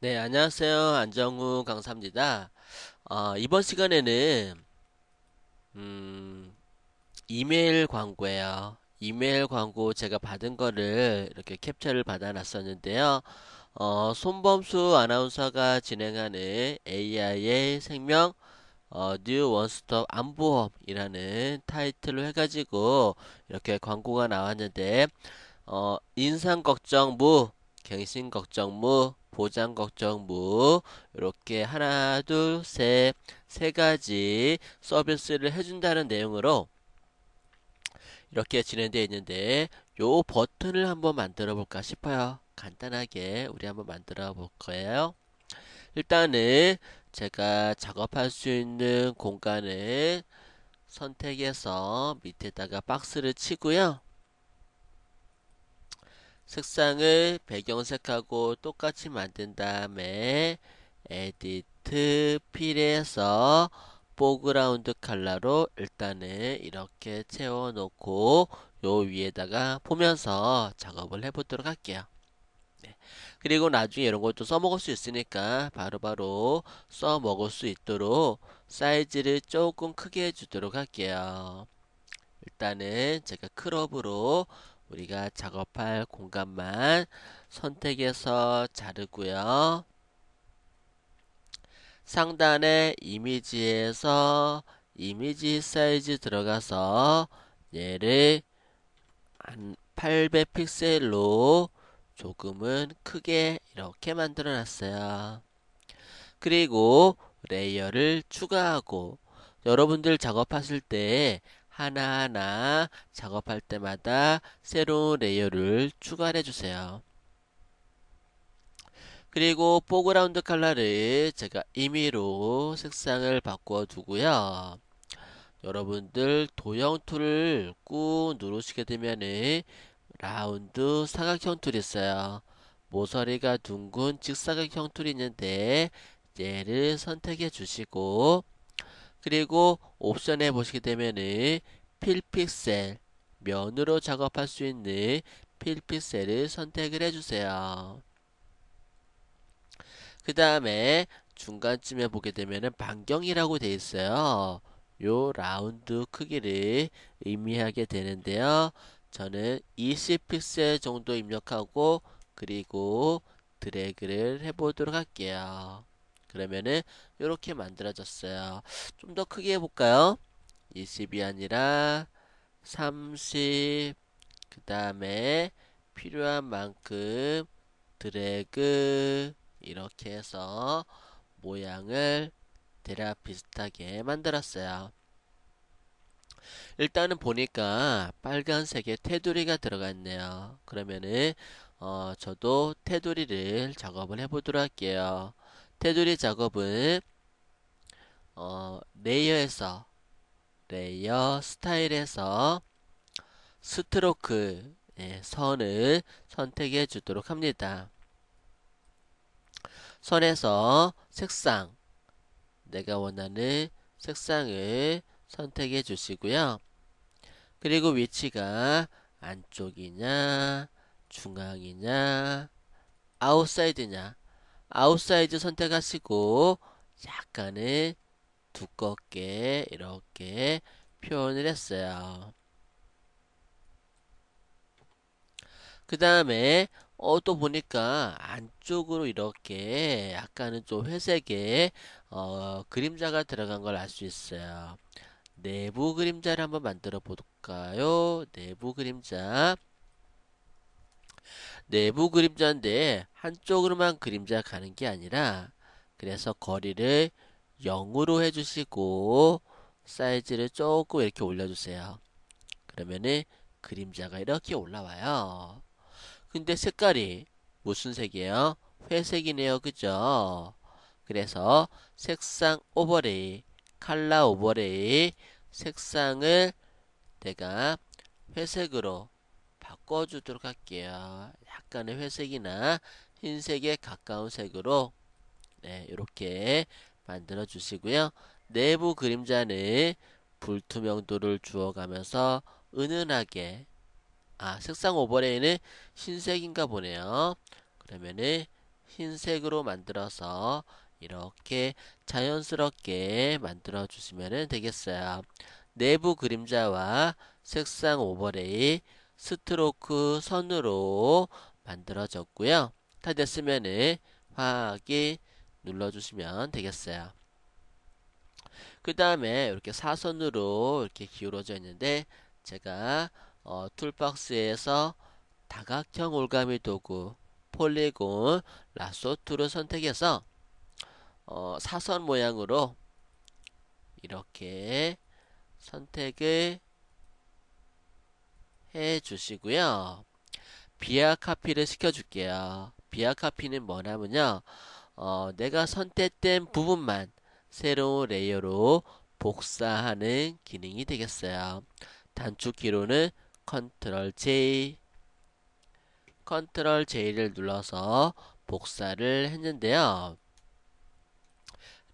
네, 안녕하세요. 안정우 강사입니다. 이번 시간에는 음, 이메일 광고예요. 이메일 광고 제가 받은 거를 이렇게 캡처를 받아놨었는데요. 손범수 아나운서가 진행하는 AI의 생명 뉴 원스톱 안보험이라는 타이틀로 해가지고 이렇게 광고가 나왔는데 인상 걱정 무, 갱신 걱정 무, 보장 걱정 무, 이렇게 하나, 둘, 셋, 세 가지 서비스를 해준다는 내용으로 이렇게 진행되어 있는데 요 버튼을 한번 만들어 볼까 싶어요. 간단하게 우리 한번 만들어 볼 거예요. 일단은 제가 작업할 수 있는 공간을 선택해서 밑에다가 박스를 치고요. 색상을 배경색하고 똑같이 만든 다음에 에디트 필에서 포그라운드 컬러로 일단은 이렇게 채워 놓고 요 위에다가 보면서 작업을 해 보도록 할게요. 네. 그리고 나중에 이런 것도 써먹을 수 있으니까 바로바로 써먹을 수 있도록 사이즈를 조금 크게 해주도록 할게요. 일단은 제가 크롭으로 우리가 작업할 공간만 선택해서 자르고요. 상단에 이미지에서 이미지 사이즈 들어가서 얘를 한 800픽셀로 조금은 크게 이렇게 만들어 놨어요. 그리고 레이어를 추가하고 여러분들 작업하실 때 하나하나 작업할 때마다 새로운 레이어를 추가해 주세요. 그리고 포그라운드 컬러를 제가 임의로 색상을 바꿔 두고요. 여러분들 도형 툴을 꾹 누르시게 되면은 라운드 사각형 툴이 있어요. 모서리가 둥근 직사각형 툴이 있는데 얘를 선택해 주시고 그리고 옵션에 보시게 되면은 필픽셀 면으로 작업할 수 있는 필픽셀을 선택을 해주세요. 그 다음에 중간쯤에 보게 되면은 반경이라고 되어 있어요. 요 라운드 크기를 의미하게 되는데요. 저는 20픽셀 정도 입력하고 그리고 드래그를 해보도록 할게요. 그러면은 이렇게 만들어졌어요. 좀 더 크게 해볼까요? 20이 아니라 30, 그 다음에 필요한 만큼 드래그 이렇게 해서 모양을 대략 비슷하게 만들었어요. 일단은 보니까 빨간색의 테두리가 들어가 있네요. 그러면은 저도 테두리를 작업을 해보도록 할게요. 테두리 작업은 레이어에서 레이어 스타일에서 스트로크 선을 선택해 주도록 합니다. 선에서 색상 내가 원하는 색상을 선택해 주시고요. 그리고 위치가 안쪽이냐 중앙이냐 아웃사이드냐 아웃사이드 선택하시고 약간은 두껍게 이렇게 표현을 했어요. 그 다음에 또 보니까 안쪽으로 이렇게 약간은 좀 회색의 그림자가 들어간 걸 알 수 있어요. 내부 그림자를 한번 만들어 볼까요? 내부 그림자. 내부 그림자인데 한쪽으로만 그림자 가는 게 아니라 그래서 거리를 0으로 해주시고 사이즈를 조금 이렇게 올려주세요. 그러면은 그림자가 이렇게 올라와요. 근데 색깔이 무슨 색이에요? 회색이네요. 그죠? 그래서 색상 오버레이, 칼라 오버레이 색상을 내가 회색으로 바꿔주도록 할게요. 약간의 회색이나 흰색에 가까운 색으로 이렇게 만들어 주시고요. 내부 그림자는 불투명도를 주어가면서 은은하게 색상 오버레이는 흰색인가 보네요. 그러면은 흰색으로 만들어서 이렇게 자연스럽게 만들어 주시면 되겠어요. 내부 그림자와 색상 오버레이 스트로크 선으로 만들어졌고요. 다 됐으면은 확인 눌러주시면 되겠어요. 그 다음에 이렇게 사선으로 이렇게 기울어져 있는데 제가 툴박스에서 다각형 올가미 도구 폴리곤 라소 툴을 선택해서 사선 모양으로 이렇게 선택을 해 주시고요. 비아 카피를 시켜 줄게요. 비아 카피는 뭐냐면요, 내가 선택된 부분만 새로운 레이어로 복사하는 기능이 되겠어요. 단축키로는 컨트롤 J, 컨트롤 J를 눌러서 복사를 했는데요.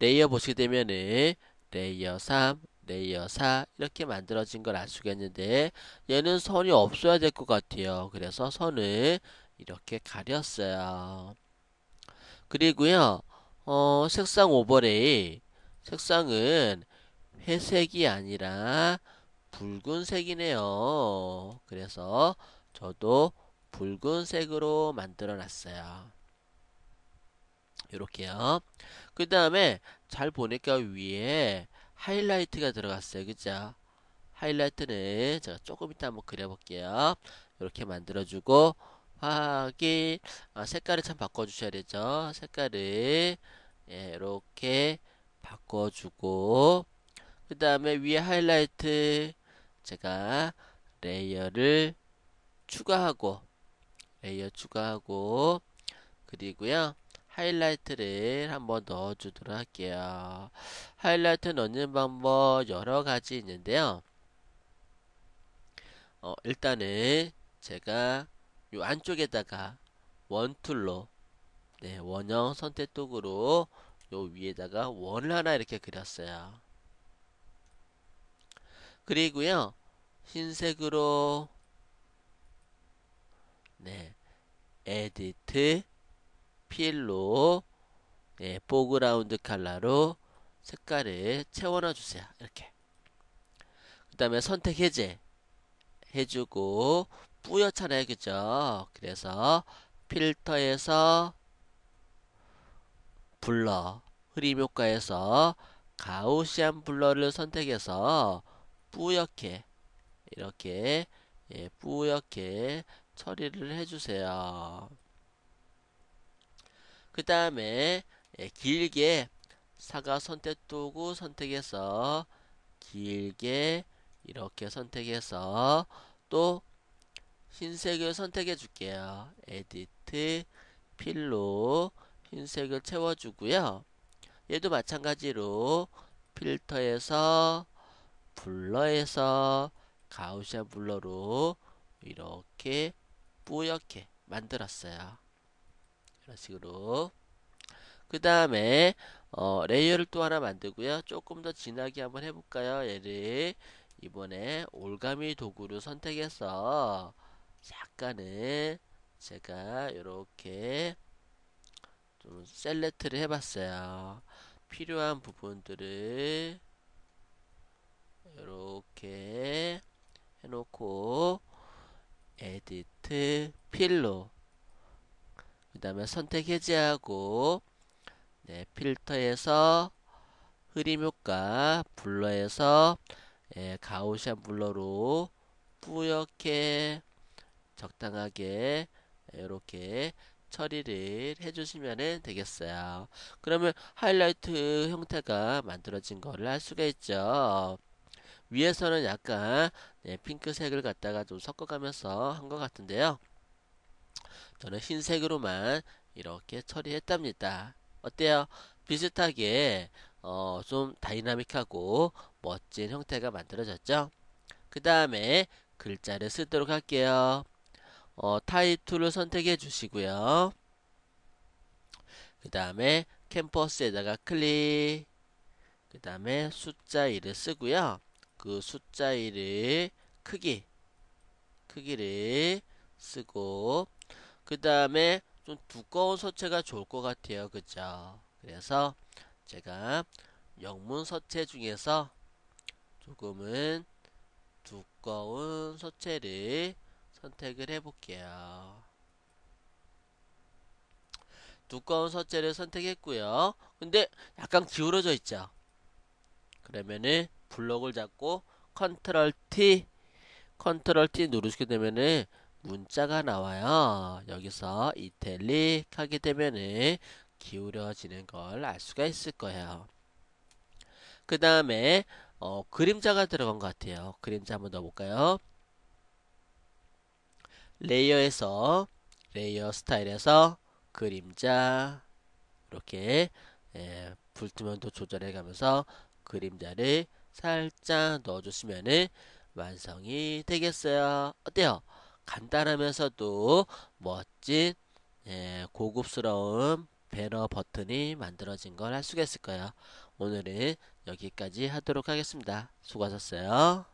레이어 보시게 되면은 레이어 3, 레이어 4 이렇게 만들어진 걸 알 수가 있는데 얘는 선이 없어야 될 것 같아요. 그래서 선을 이렇게 가렸어요. 그리고요, 색상 오버레이. 색상은 회색이 아니라 붉은색이네요. 그래서 저도 붉은색으로 만들어 놨어요. 이렇게요. 그 다음에 잘 보니까 위에 하이라이트가 들어갔어요. 그죠? 하이라이트는 제가 조금 이따 한번 그려볼게요. 이렇게 만들어주고 확인. 색깔을 참 바꿔주셔야 되죠. 색깔을 이렇게 바꿔주고 그 다음에 위에 하이라이트 제가 레이어를 추가하고 레이어 추가하고 그리고요 하이라이트를 한번 넣어주도록 할게요. 하이라이트 넣는 방법 여러 가지 있는데요. 일단은 제가 요 안쪽에다가 원툴로 원형 선택 도구로 요 위에다가 원을 하나 이렇게 그렸어요. 그리고요 흰색으로 에디트 필로 포그라운드 컬러로 색깔을 채워넣어 주세요. 이렇게. 그 다음에 선택 해제 해주고 뿌옇잖아요. 그죠? 그래서 필터에서 블러 흐림 효과에서 가우시안 블러를 선택해서 뿌옇게 이렇게 뿌옇게 처리를 해주세요. 그 다음에 길게 사각 선택 도구 선택해서 길게 이렇게 선택해서 또 흰색을 선택해 줄게요. 에디트 필로 흰색을 채워주고요. 얘도 마찬가지로 필터에서 블러에서 가우시안 블러로 이렇게 뿌옇게 만들었어요. 이런 식으로. 그 다음에 레이어를 또 하나 만들고요. 조금 더 진하게 한번 해볼까요? 얘를 이번에 올가미 도구를 선택해서 약간은 제가 이렇게 좀 셀렉트를 해봤어요. 필요한 부분들을 이렇게 해놓고 에디트 필로 그 다음에 선택 해제하고 필터에서 흐림 효과 블러에서 가우시안 블러로 뿌옇게 적당하게 이렇게 처리를 해주시면 되겠어요. 그러면 하이라이트 형태가 만들어진 거를 할 수가 있죠. 위에서는 약간 핑크색을 갖다가 좀 섞어가면서 한 것 같은데요. 저는 흰색으로만 이렇게 처리했답니다. 어때요? 비슷하게 좀 다이나믹하고 멋진 형태가 만들어졌죠? 그 다음에 글자를 쓰도록 할게요. 타입 툴을 선택해 주시고요. 그 다음에 캔버스에다가 클릭 그 다음에 숫자 1을 쓰고요. 그 숫자 1을 크기를 쓰고 그 다음에 좀 두꺼운 서체가 좋을 것 같아요. 그죠? 그래서 제가 영문 서체 중에서 조금은 두꺼운 서체를 선택을 해 볼게요. 두꺼운 서체를 선택했고요. 근데 약간 기울어져 있죠. 그러면은 블록을 잡고 컨트롤 T 누르시게 되면은 문자가 나와요. 여기서 이탈릭 하게 되면은 기울어지는 걸 알 수가 있을 거예요. 그 다음에 그림자가 들어간 것 같아요. 그림자 한번 넣어볼까요? 레이어에서 레이어 스타일에서 그림자 이렇게 불투명도 조절해 가면서 그림자를 살짝 넣어주시면은 완성이 되겠어요. 어때요? 간단하면서도 멋진 고급스러운 배너 버튼이 만들어진 걸 알 수가 있을 거예요. 오늘은 여기까지 하도록 하겠습니다. 수고하셨어요.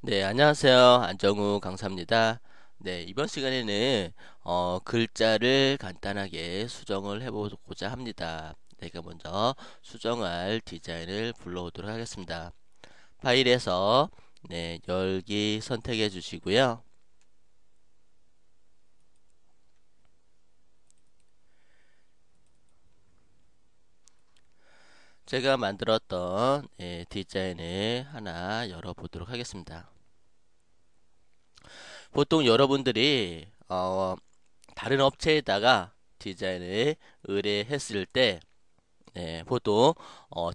네, 안녕하세요. 안정우 강사입니다. 네, 이번 시간에는 글자를 간단하게 수정을 해보고자 합니다. 내가 먼저 수정할 디자인을 불러오도록 하겠습니다. 파일에서 네, 열기 선택해 주시고요. 제가 만들었던 디자인을 하나 열어보도록 하겠습니다. 보통 여러분들이 다른 업체에다가 디자인을 의뢰했을 때 보통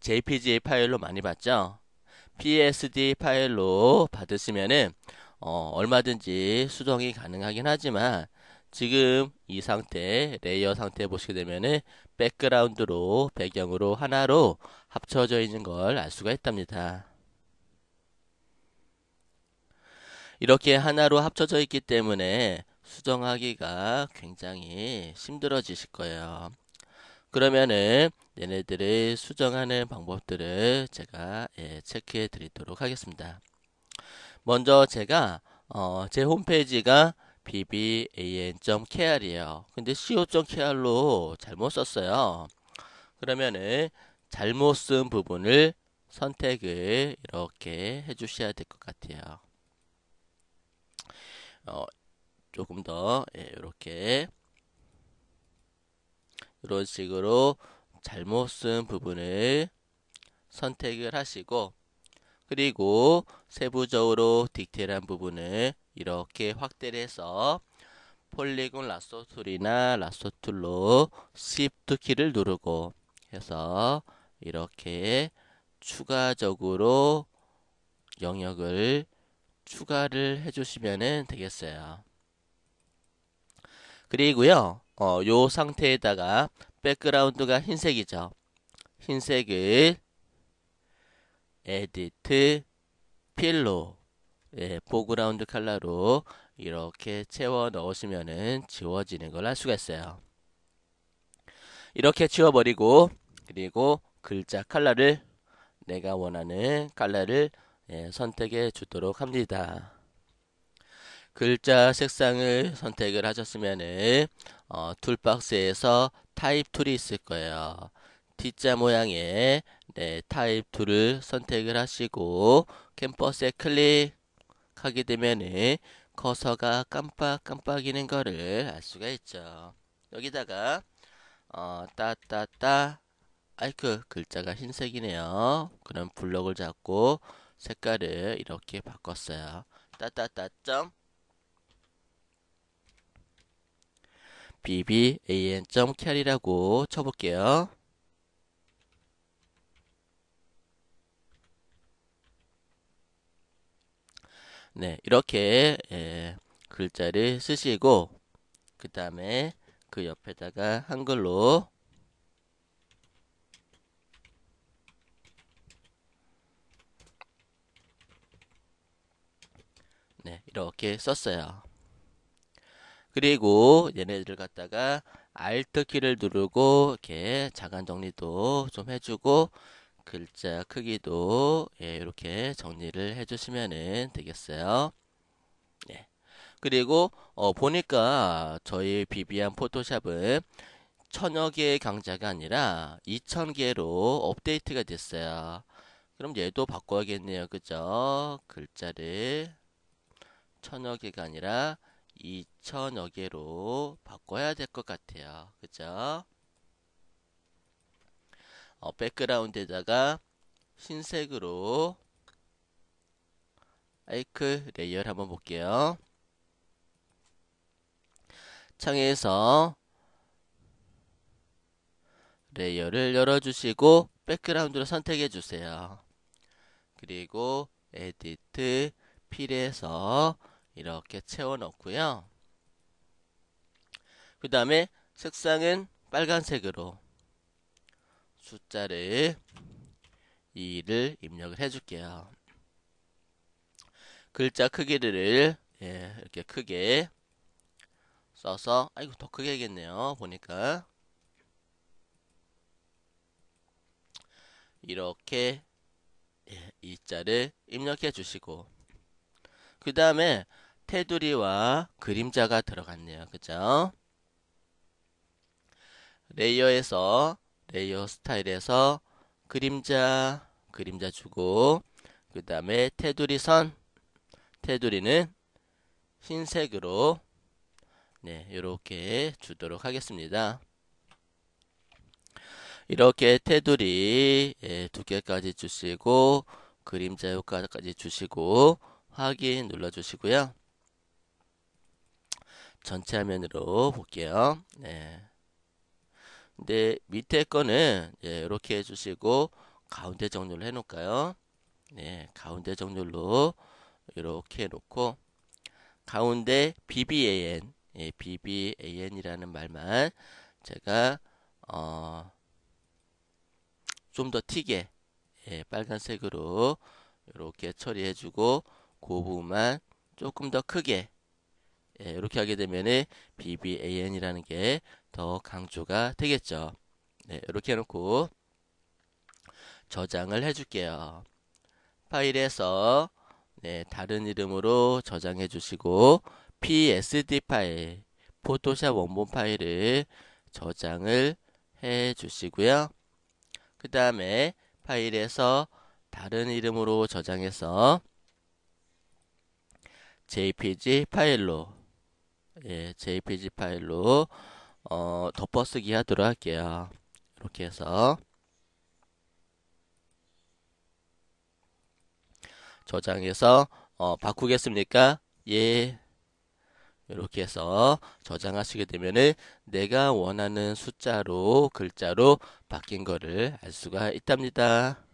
JPG 파일로 많이 받죠. PSD 파일로 받으시면은 얼마든지 수정이 가능하긴 하지만 지금 이 상태 레이어 상태 보시게 되면은 백그라운드로 배경으로 하나로 합쳐져 있는 걸 알 수가 있답니다. 이렇게 하나로 합쳐져 있기 때문에 수정하기가 굉장히 힘들어지실 거예요. 그러면은 얘네들을 수정하는 방법들을 제가 체크해 드리도록 하겠습니다. 먼저 제가 제 홈페이지가 bban.kr이에요. 근데 co.kr로 잘못 썼어요. 그러면은 잘못 쓴 부분을 선택을 이렇게 해 주셔야 될 것 같아요. 조금 더 이렇게 이런 식으로 잘못 쓴 부분을 선택을 하시고, 그리고 세부적으로 디테일한 부분을 이렇게 확대를 해서 폴리곤 라쏘 툴이나 라쏘 툴로 Shift 키를 누르고 해서 이렇게 추가적으로 영역을 추가를 해주시면 되겠어요. 그리고요, 요 상태에다가 백그라운드가 흰색이죠. 흰색을 에디트 필로, 포그라운드 컬러로 이렇게 채워 넣으시면은 지워지는 걸 알 수가 있어요. 이렇게 지워버리고, 그리고 글자 컬러를 내가 원하는 컬러를 선택해 주도록 합니다. 글자 색상을 선택을 하셨으면은 툴박스에서 타입 툴이 있을 거예요. T자 모양의 타입 툴을 선택을 하시고 캔버스에 클릭하게 되면은 커서가 깜빡깜빡이는 거를 알 수가 있죠. 여기다가 따따따 아이크 글자가 흰색이네요. 그럼 블럭을 잡고 색깔을 이렇게 바꿨어요. 따따따 bban.car이라고 쳐볼게요. 네, 이렇게 글자를 쓰시고 그 다음에 그 옆에다가 한글로 이렇게 썼어요. 그리고 얘네들 갖다가 Alt 키를 누르고 이렇게 자간 정리도 좀 해주고 글자 크기도 이렇게 정리를 해주시면 되겠어요. 네. 그리고 보니까 저희 비비안 포토샵은 1000여 개의 강좌가 아니라 2000개로 업데이트가 됐어요. 그럼 얘도 바꿔야겠네요. 그죠? 글자를 1000여 개가 아니라 2000여 개로 바꿔야 될 것 같아요. 그죠? 백그라운드에다가 흰색으로 아이크 레이어를 한번 볼게요. 창에서 레이어를 열어주시고 백그라운드로 선택해 주세요. 그리고 에디트 필에서 이렇게 채워 넣고요. 그 다음에 색상은 빨간색으로 숫자를 2를 입력을 해줄게요. 글자 크기를 이렇게 크게 써서 아이고 더 크게 해야겠네요. 보니까 이렇게 이 자를 입력해 주시고 그 다음에 테두리와 그림자가 들어갔네요. 그죠? 레이어에서 레이어 스타일에서 그림자 주고 그 다음에 테두리는 흰색으로 이렇게 주도록 하겠습니다. 이렇게 테두리 두 개까지 주시고 그림자 효과까지 주시고 확인 눌러 주시고요. 전체 화면으로 볼게요. 근데 밑에 거는 이렇게 해주시고 가운데 정렬을 해 놓을까요? 가운데 정렬로 이렇게 해놓고 가운데 BBAN이라는 말만 제가 좀 더 튀게 빨간색으로 이렇게 처리해주고 그 부분만 조금 더 크게 이렇게 하게 되면은 BBAN이라는 게 더 강조가 되겠죠. 이렇게 해놓고 저장을 해줄게요. 파일에서 다른 이름으로 저장해 주시고 PSD 파일, 포토샵 원본 파일을 저장을 해 주시고요. 그 다음에 파일에서 다른 이름으로 저장해서 JPG 파일로 JPG 파일로 덮어쓰기 하도록 할게요. 이렇게 해서 저장해서 바꾸겠습니까? 예. 이렇게 해서 저장하시게 되면은 내가 원하는 숫자로 글자로 바뀐 거를 알 수가 있답니다.